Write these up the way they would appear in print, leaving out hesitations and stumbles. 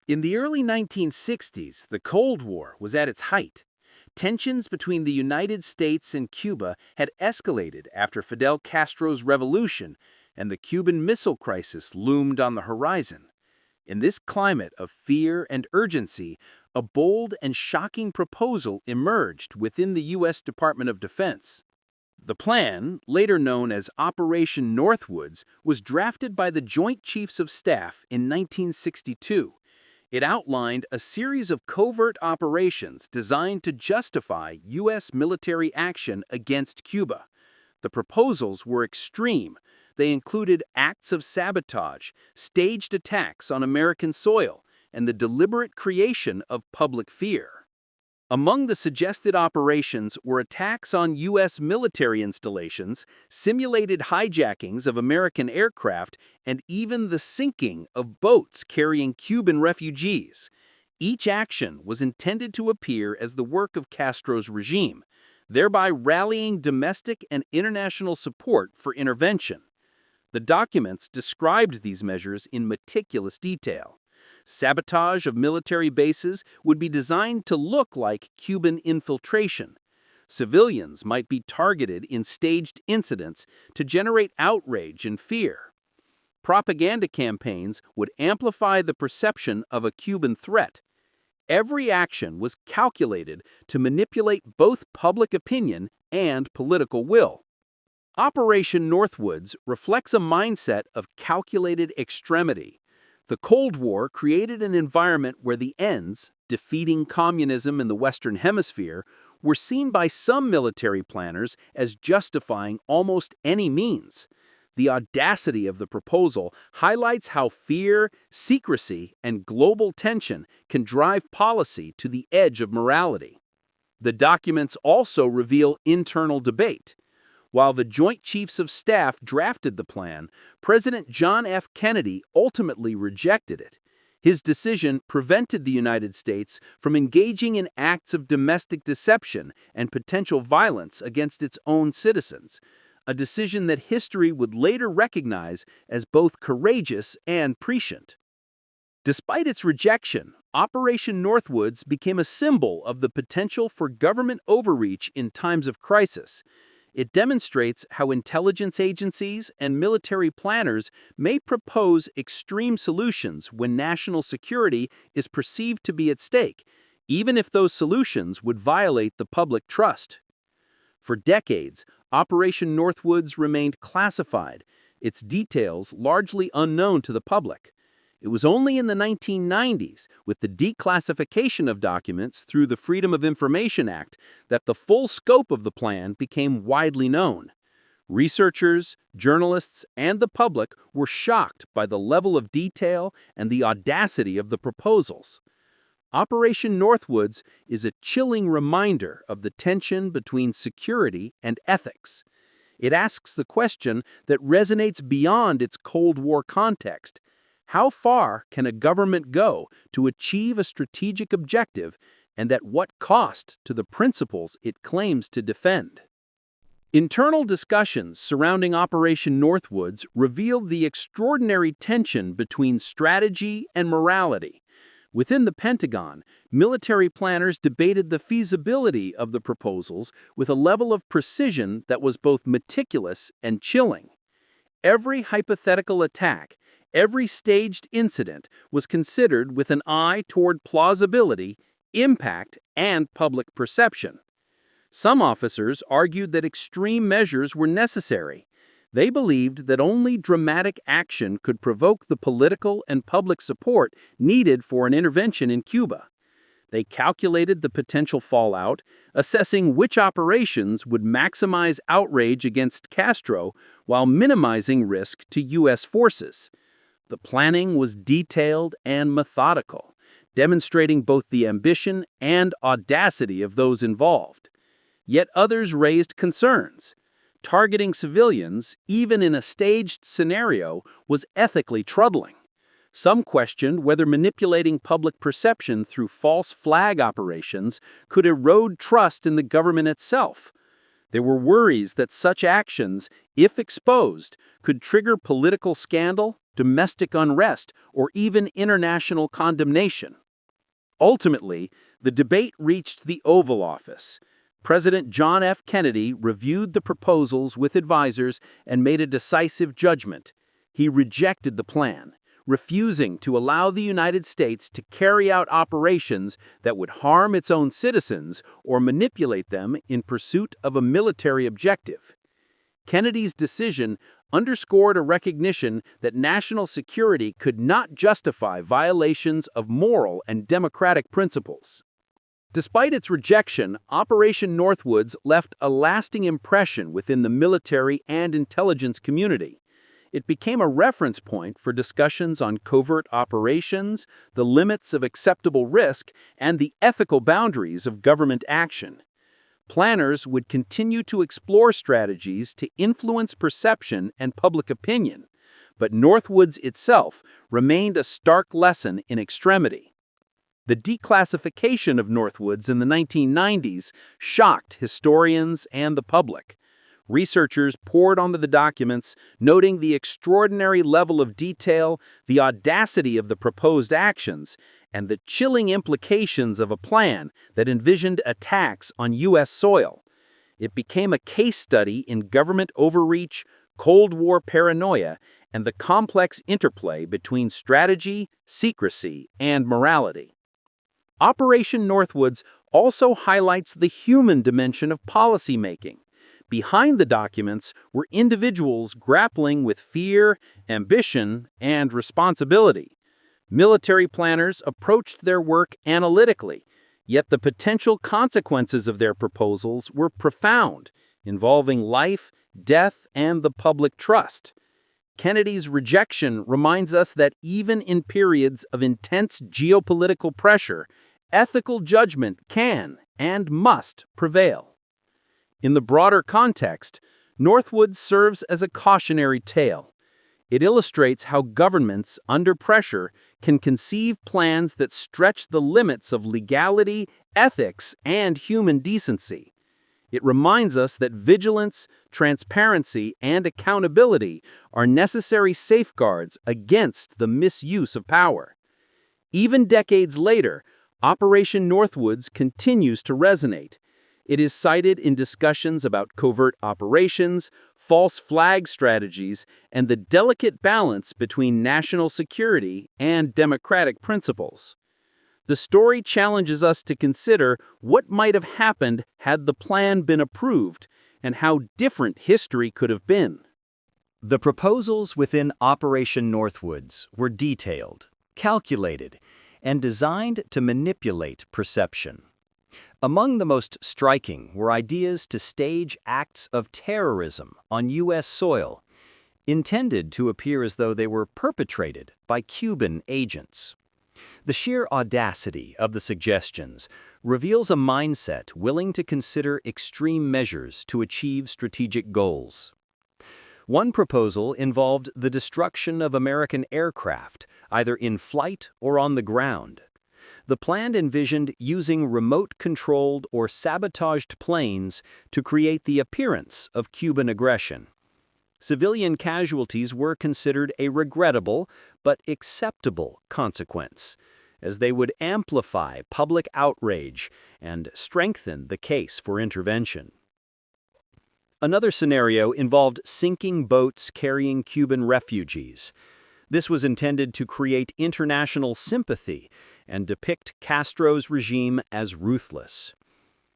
In the early 1960s, the Cold War was at its height. Tensions between the United States and Cuba had escalated after Fidel Castro's revolution, and the Cuban Missile Crisis loomed on the horizon. In this climate of fear and urgency, a bold and shocking proposal emerged within the U.S. Department of Defense. The plan, later known as Operation Northwoods, was drafted by the Joint Chiefs of Staff in 1962. It outlined a series of covert operations designed to justify U.S. military action against Cuba. The proposals were extreme. They included acts of sabotage, staged attacks on American soil, and the deliberate creation of public fear. Among the suggested operations were attacks on U.S. military installations, simulated hijackings of American aircraft, and even the sinking of boats carrying Cuban refugees. Each action was intended to appear as the work of Castro's regime, thereby rallying domestic and international support for intervention. The documents described these measures in meticulous detail. Sabotage of military bases would be designed to look like Cuban infiltration. Civilians might be targeted in staged incidents to generate outrage and fear. Propaganda campaigns would amplify the perception of a Cuban threat. Every action was calculated to manipulate both public opinion and political will. Operation Northwoods reflects a mindset of calculated extremity. The Cold War created an environment where the ends, defeating communism in the Western Hemisphere, were seen by some military planners as justifying almost any means. The audacity of the proposal highlights how fear, secrecy, and global tension can drive policy to the edge of morality. The documents also reveal internal debate. While the Joint Chiefs of Staff drafted the plan, President John F. Kennedy ultimately rejected it. His decision prevented the United States from engaging in acts of domestic deception and potential violence against its own citizens, a decision that history would later recognize as both courageous and prescient. Despite its rejection, Operation Northwoods became a symbol of the potential for government overreach in times of crisis. It demonstrates how intelligence agencies and military planners may propose extreme solutions when national security is perceived to be at stake, even if those solutions would violate the public trust. For decades, Operation Northwoods remained classified, its details largely unknown to the public. It was only in the 1990s, with the declassification of documents through the Freedom of Information Act, that the full scope of the plan became widely known. Researchers, journalists, and the public were shocked by the level of detail and the audacity of the proposals. Operation Northwoods is a chilling reminder of the tension between security and ethics. It asks the question that resonates beyond its Cold War context. How far can a government go to achieve a strategic objective, and at what cost to the principles it claims to defend? Internal discussions surrounding Operation Northwoods revealed the extraordinary tension between strategy and morality. Within the Pentagon, military planners debated the feasibility of the proposals with a level of precision that was both meticulous and chilling. Every hypothetical attack, every staged incident was considered with an eye toward plausibility, impact, and public perception. Some officers argued that extreme measures were necessary. They believed that only dramatic action could provoke the political and public support needed for an intervention in Cuba. They calculated the potential fallout, assessing which operations would maximize outrage against Castro while minimizing risk to U.S. forces. The planning was detailed and methodical, demonstrating both the ambition and audacity of those involved. Yet others raised concerns. Targeting civilians, even in a staged scenario, was ethically troubling. Some questioned whether manipulating public perception through false flag operations could erode trust in the government itself. There were worries that such actions, if exposed, could trigger political scandal, domestic unrest, or even international condemnation. Ultimately, the debate reached the Oval Office. President John F. Kennedy reviewed the proposals with advisors and made a decisive judgment. He rejected the plan, refusing to allow the United States to carry out operations that would harm its own citizens or manipulate them in pursuit of a military objective. Kennedy's decision underscored a recognition that national security could not justify violations of moral and democratic principles. Despite its rejection, Operation Northwoods left a lasting impression within the military and intelligence community. It became a reference point for discussions on covert operations, the limits of acceptable risk, and the ethical boundaries of government action. Planners would continue to explore strategies to influence perception and public opinion, but Northwoods itself remained a stark lesson in extremity. The declassification of Northwoods in the 1990s shocked historians and the public. Researchers pored onto the documents, noting the extraordinary level of detail, the audacity of the proposed actions, and the chilling implications of a plan that envisioned attacks on U.S. soil. It became a case study in government overreach, Cold War paranoia, and the complex interplay between strategy, secrecy, and morality. Operation Northwoods also highlights the human dimension of policymaking. Behind the documents were individuals grappling with fear, ambition, and responsibility. Military planners approached their work analytically, yet the potential consequences of their proposals were profound, involving life, death, and the public trust. Kennedy's rejection reminds us that even in periods of intense geopolitical pressure, ethical judgment can and must prevail. In the broader context, Northwoods serves as a cautionary tale. It illustrates how governments, under pressure, can conceive plans that stretch the limits of legality, ethics, and human decency. It reminds us that vigilance, transparency, and accountability are necessary safeguards against the misuse of power. Even decades later, Operation Northwoods continues to resonate. It is cited in discussions about covert operations, false flag strategies, and the delicate balance between national security and democratic principles. The story challenges us to consider what might have happened had the plan been approved and how different history could have been. The proposals within Operation Northwoods were detailed, calculated, and designed to manipulate perception. Among the most striking were ideas to stage acts of terrorism on U.S. soil, intended to appear as though they were perpetrated by Cuban agents. The sheer audacity of the suggestions reveals a mindset willing to consider extreme measures to achieve strategic goals. One proposal involved the destruction of American aircraft, either in flight or on the ground. The plan envisioned using remote-controlled or sabotaged planes to create the appearance of Cuban aggression. Civilian casualties were considered a regrettable but acceptable consequence, as they would amplify public outrage and strengthen the case for intervention. Another scenario involved sinking boats carrying Cuban refugees. This was intended to create international sympathy and depict Castro's regime as ruthless.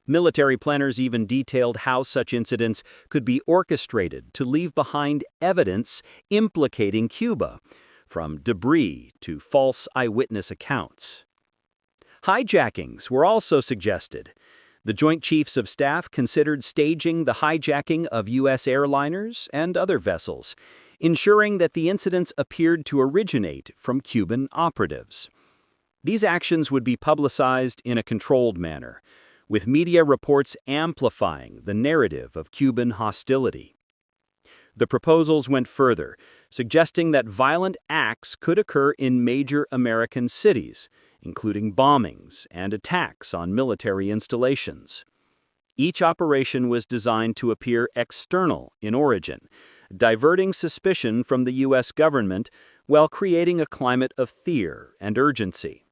Military planners even detailed how such incidents could be orchestrated to leave behind evidence implicating Cuba, from debris to false eyewitness accounts. Hijackings were also suggested. The Joint Chiefs of Staff considered staging the hijacking of U.S. airliners and other vessels, ensuring that the incidents appeared to originate from Cuban operatives. These actions would be publicized in a controlled manner, with media reports amplifying the narrative of Cuban hostility. The proposals went further, suggesting that violent acts could occur in major American cities, including bombings and attacks on military installations. Each operation was designed to appear external in origin, diverting suspicion from the U.S. government while creating a climate of fear and urgency.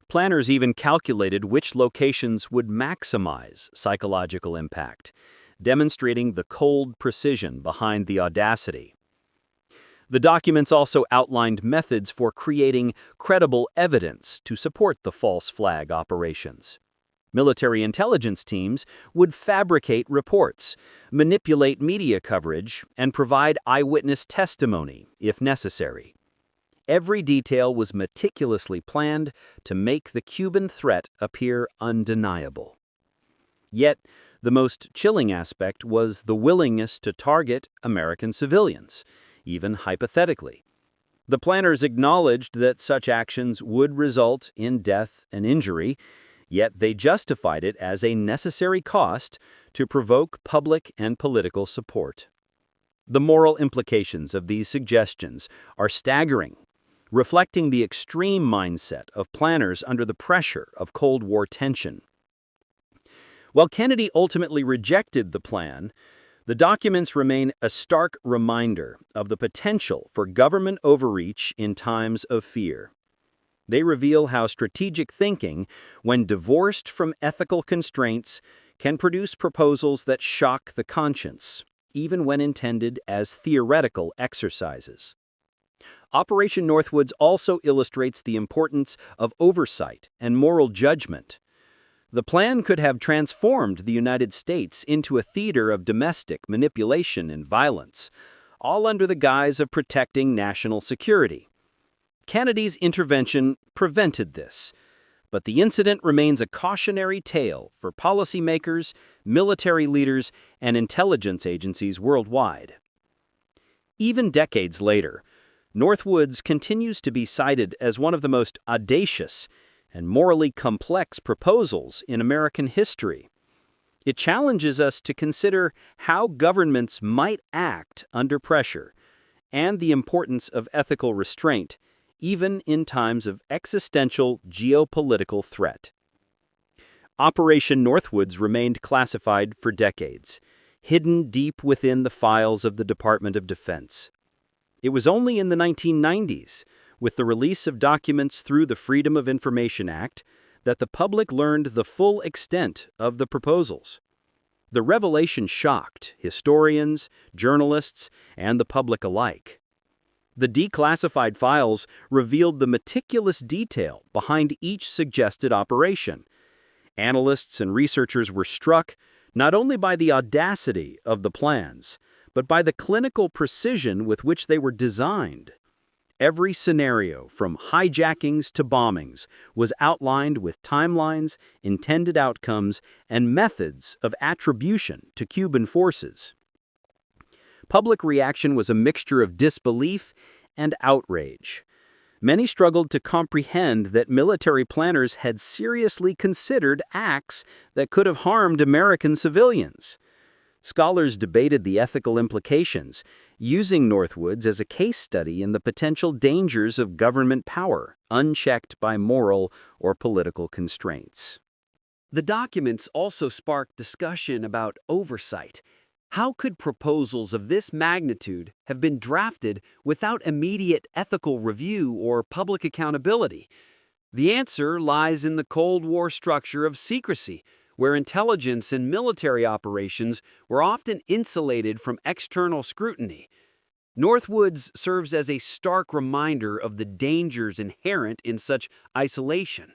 Planners even calculated which locations would maximize psychological impact, demonstrating the cold precision behind the audacity. The documents also outlined methods for creating credible evidence to support the false flag operations. Military intelligence teams would fabricate reports, manipulate media coverage, and provide eyewitness testimony if necessary. Every detail was meticulously planned to make the Cuban threat appear undeniable. Yet, the most chilling aspect was the willingness to target American civilians, even hypothetically. The planners acknowledged that such actions would result in death and injury, yet they justified it as a necessary cost to provoke public and political support. The moral implications of these suggestions are staggering, reflecting the extreme mindset of planners under the pressure of Cold War tension. While Kennedy ultimately rejected the plan, the documents remain a stark reminder of the potential for government overreach in times of fear. They reveal how strategic thinking, when divorced from ethical constraints, can produce proposals that shock the conscience, even when intended as theoretical exercises. Operation Northwoods also illustrates the importance of oversight and moral judgment. The plan could have transformed the United States into a theater of domestic manipulation and violence, all under the guise of protecting national security. Kennedy's intervention prevented this, but the incident remains a cautionary tale for policymakers, military leaders, and intelligence agencies worldwide. Even decades later, Northwoods continues to be cited as one of the most audacious and morally complex proposals in American history. It challenges us to consider how governments might act under pressure and the importance of ethical restraint, even in times of existential geopolitical threat. Operation Northwoods remained classified for decades, hidden deep within the files of the Department of Defense. It was only in the 1990s, with the release of documents through the Freedom of Information Act, that the public learned the full extent of the proposals. The revelation shocked historians, journalists, and the public alike. The declassified files revealed the meticulous detail behind each suggested operation. Analysts and researchers were struck not only by the audacity of the plans, but by the clinical precision with which they were designed. Every scenario, from hijackings to bombings, was outlined with timelines, intended outcomes, and methods of attribution to Cuban forces. Public reaction was a mixture of disbelief and outrage. Many struggled to comprehend that military planners had seriously considered acts that could have harmed American civilians. Scholars debated the ethical implications, using Northwoods as a case study in the potential dangers of government power, unchecked by moral or political constraints. The documents also sparked discussion about oversight. How could proposals of this magnitude have been drafted without immediate ethical review or public accountability? The answer lies in the Cold War structure of secrecy, where intelligence and military operations were often insulated from external scrutiny. Northwoods serves as a stark reminder of the dangers inherent in such isolation.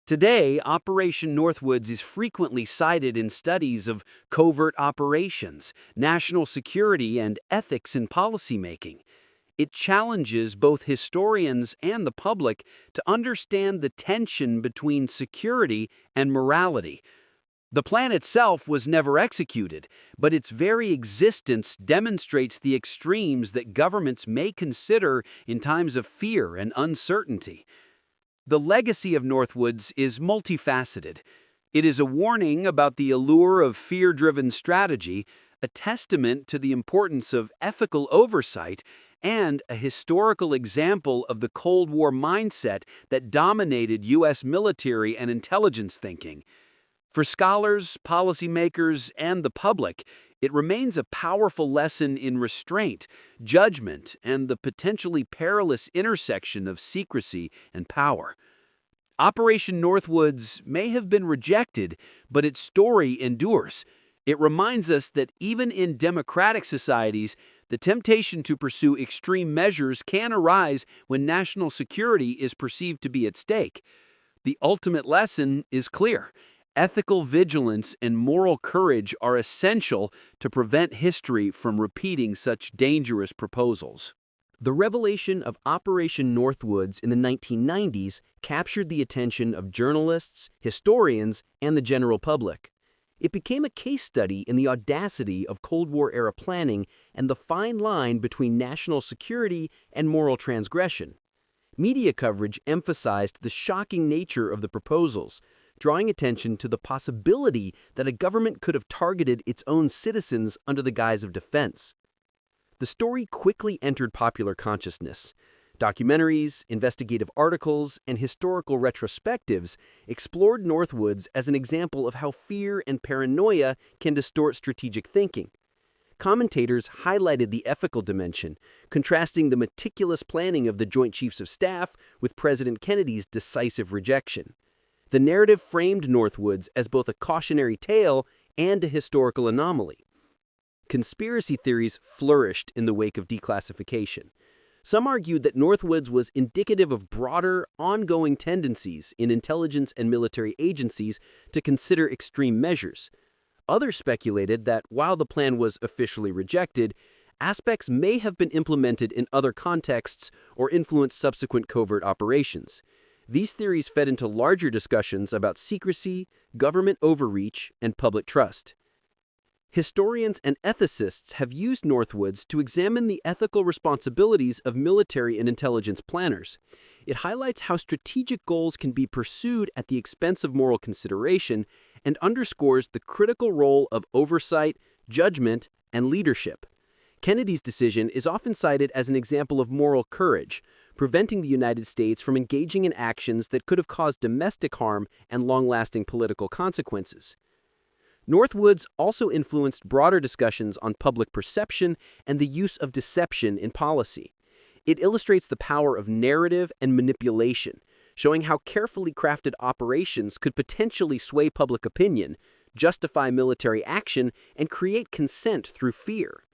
Today, Operation Northwoods is frequently cited in studies of covert operations, national security, and ethics in policymaking. It challenges both historians and the public to understand the tension between security and morality. The plan itself was never executed, but its very existence demonstrates the extremes that governments may consider in times of fear and uncertainty. The legacy of Northwoods is multifaceted. It is a warning about the allure of fear-driven strategy, a testament to the importance of ethical oversight, and a historical example of the Cold War mindset that dominated U.S. military and intelligence thinking. For scholars, policymakers, and the public, it remains a powerful lesson in restraint, judgment, and the potentially perilous intersection of secrecy and power. Operation Northwoods may have been rejected, but its story endures. It reminds us that even in democratic societies, the temptation to pursue extreme measures can arise when national security is perceived to be at stake. The ultimate lesson is clear. Ethical vigilance and moral courage are essential to prevent history from repeating such dangerous proposals. The revelation of Operation Northwoods in the 1990s captured the attention of journalists, historians, and the general public. It became a case study in the audacity of Cold War-era planning and the fine line between national security and moral transgression. Media coverage emphasized the shocking nature of the proposals, drawing attention to the possibility that a government could have targeted its own citizens under the guise of defense. The story quickly entered popular consciousness. Documentaries, investigative articles, and historical retrospectives explored Northwoods as an example of how fear and paranoia can distort strategic thinking. Commentators highlighted the ethical dimension, contrasting the meticulous planning of the Joint Chiefs of Staff with President Kennedy's decisive rejection. The narrative framed Northwoods as both a cautionary tale and a historical anomaly. Conspiracy theories flourished in the wake of declassification. Some argued that Northwoods was indicative of broader, ongoing tendencies in intelligence and military agencies to consider extreme measures. Others speculated that while the plan was officially rejected, aspects may have been implemented in other contexts or influenced subsequent covert operations. These theories fed into larger discussions about secrecy, government overreach, and public trust. Historians and ethicists have used Northwoods to examine the ethical responsibilities of military and intelligence planners. It highlights how strategic goals can be pursued at the expense of moral consideration and underscores the critical role of oversight, judgment, and leadership. Kennedy's decision is often cited as an example of moral courage, preventing the United States from engaging in actions that could have caused domestic harm and long-lasting political consequences. Northwoods also influenced broader discussions on public perception and the use of deception in policy. It illustrates the power of narrative and manipulation, showing how carefully crafted operations could potentially sway public opinion, justify military action, and create consent through fear.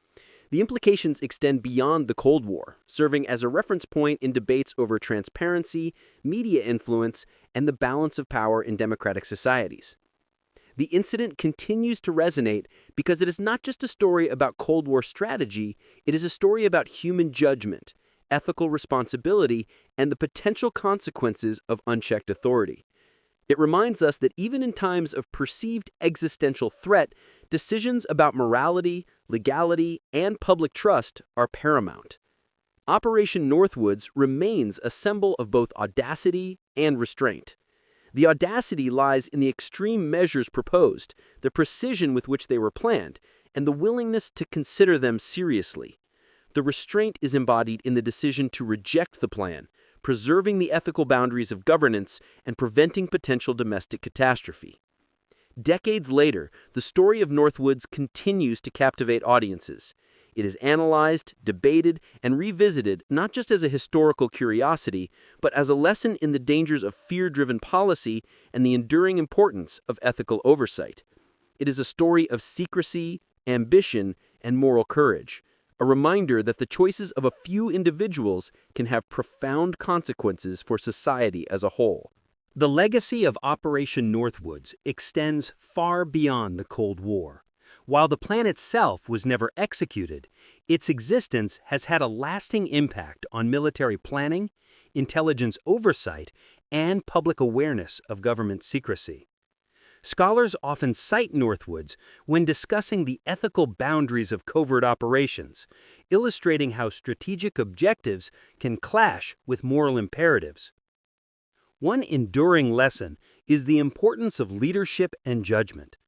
The implications extend beyond the Cold War, serving as a reference point in debates over transparency, media influence, and the balance of power in democratic societies. The incident continues to resonate because it is not just a story about Cold War strategy, it is a story about human judgment, ethical responsibility, and the potential consequences of unchecked authority. It reminds us that even in times of perceived existential threat, decisions about morality, legality, and public trust are paramount. Operation Northwoods remains a symbol of both audacity and restraint. The audacity lies in the extreme measures proposed, the precision with which they were planned, and the willingness to consider them seriously. The restraint is embodied in the decision to reject the plan, preserving the ethical boundaries of governance and preventing potential domestic catastrophe. Decades later, the story of Northwoods continues to captivate audiences. It is analyzed, debated, and revisited not just as a historical curiosity, but as a lesson in the dangers of fear-driven policy and the enduring importance of ethical oversight. It is a story of secrecy, ambition, and moral courage, a reminder that the choices of a few individuals can have profound consequences for society as a whole. The legacy of Operation Northwoods extends far beyond the Cold War. While the plan itself was never executed, its existence has had a lasting impact on military planning, intelligence oversight, and public awareness of government secrecy. Scholars often cite Northwoods when discussing the ethical boundaries of covert operations, illustrating how strategic objectives can clash with moral imperatives. One enduring lesson is the importance of leadership and judgment.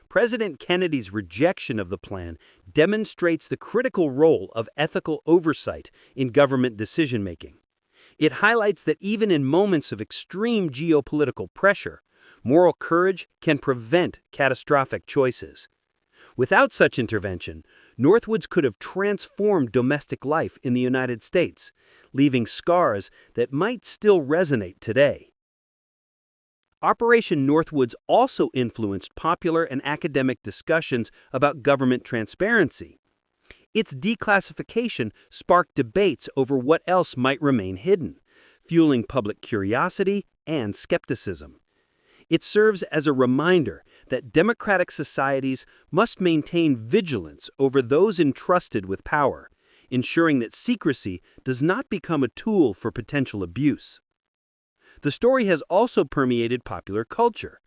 President Kennedy's rejection of the plan demonstrates the critical role of ethical oversight in government decision-making. It highlights that even in moments of extreme geopolitical pressure, Moral courage can prevent catastrophic choices. Without such intervention, Northwoods could have transformed domestic life in the United States, leaving scars that might still resonate today. Operation Northwoods also influenced popular and academic discussions about government transparency. Its declassification sparked debates over what else might remain hidden, fueling public curiosity and skepticism. It serves as a reminder that democratic societies must maintain vigilance over those entrusted with power, ensuring that secrecy does not become a tool for potential abuse. The story has also permeated popular culture.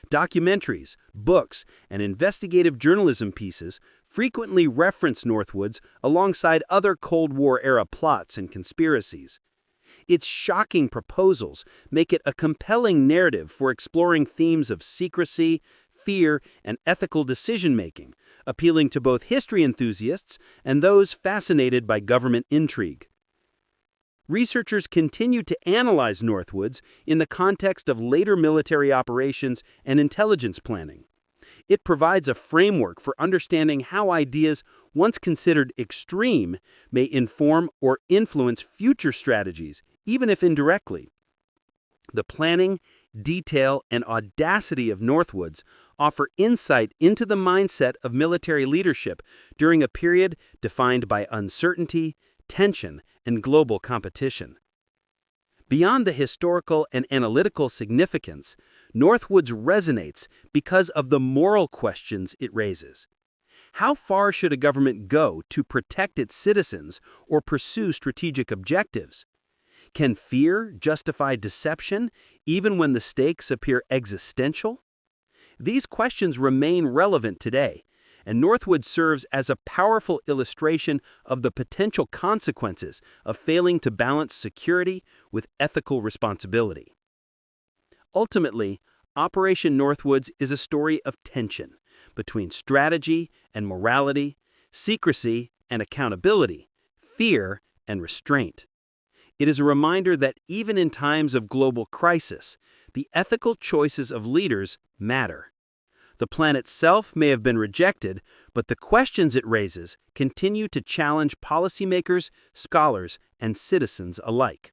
Documentaries, books, and investigative journalism pieces frequently reference Northwoods alongside other Cold War-era plots and conspiracies. Its shocking proposals make it a compelling narrative for exploring themes of secrecy, fear, and ethical decision-making, appealing to both history enthusiasts and those fascinated by government intrigue. Researchers continue to analyze Northwoods in the context of later military operations and intelligence planning. It provides a framework for understanding how ideas, once considered extreme, may inform or influence future strategies, even if indirectly. The planning, detail, and audacity of Northwoods offer insight into the mindset of military leadership during a period defined by uncertainty, tension, and global competition. Beyond the historical and analytical significance, Northwoods resonates because of the moral questions it raises. How far should a government go to protect its citizens or pursue strategic objectives? Can fear justify deception even when the stakes appear existential? These questions remain relevant today, and Northwoods serves as a powerful illustration of the potential consequences of failing to balance security with ethical responsibility. Ultimately, Operation Northwoods is a story of tension between strategy and morality, secrecy and accountability, fear and restraint. It is a reminder that even in times of global crisis, the ethical choices of leaders matter. The plan itself may have been rejected, but the questions it raises continue to challenge policymakers, scholars, and citizens alike.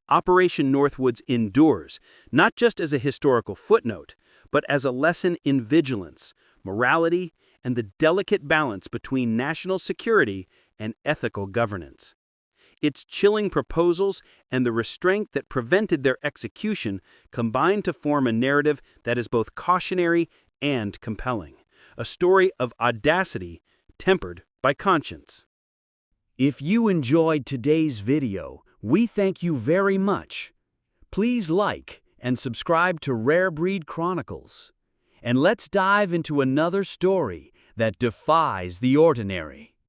Operation Northwoods endures, not just as a historical footnote, but as a lesson in vigilance, morality, and the delicate balance between national security and ethical governance. Its chilling proposals and the restraint that prevented their execution combine to form a narrative that is both cautionary and compelling, a story of audacity tempered by conscience. If you enjoyed today's video, we thank you very much. Please like and subscribe to Rare Breed Chronicles. And let's dive into another story that defies the ordinary.